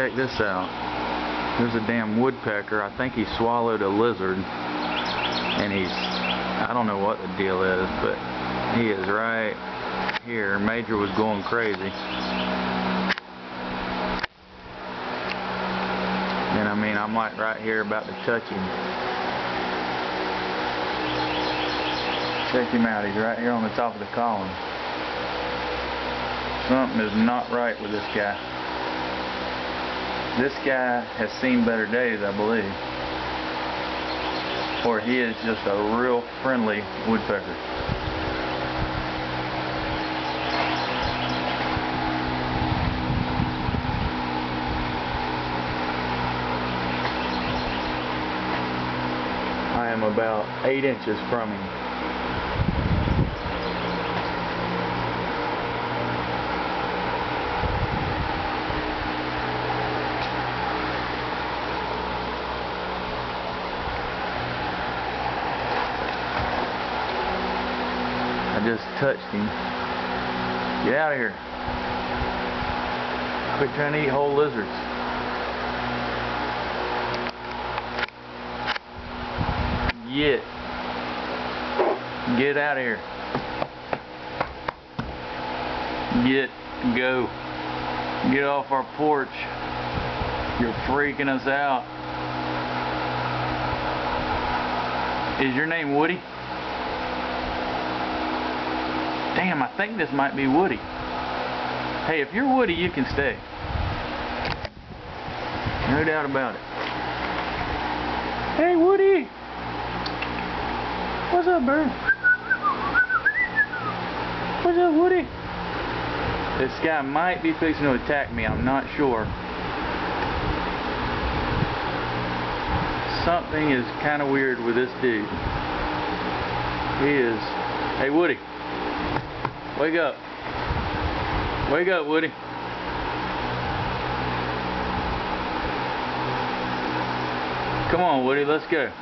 Check this out. There's a damn woodpecker. I think he swallowed a lizard. And I don't know what the deal is, but he is right here. Major was going crazy. And I mean, I'm like right here about to touch him. Check him out. He's right here on the top of the column. Something is not right with this guy. This guy has seen better days, I believe. Or he is just a real friendly woodpecker. I am about 8 inches from him. I just touched him. Get out of here. Quit trying to eat whole lizards. Get out of here. Go. Get off our porch. You're freaking us out. Is your name Woody? Damn, I think this might be Woody. Hey, if you're Woody, you can stay. No doubt about it. Hey, Woody! What's up, bird? What's up, Woody? This guy might be fixing to attack me, I'm not sure. Something is kind of weird with this dude. He is... Hey, Woody. Wake up. Wake up, Woody. Come on, Woody, let's go.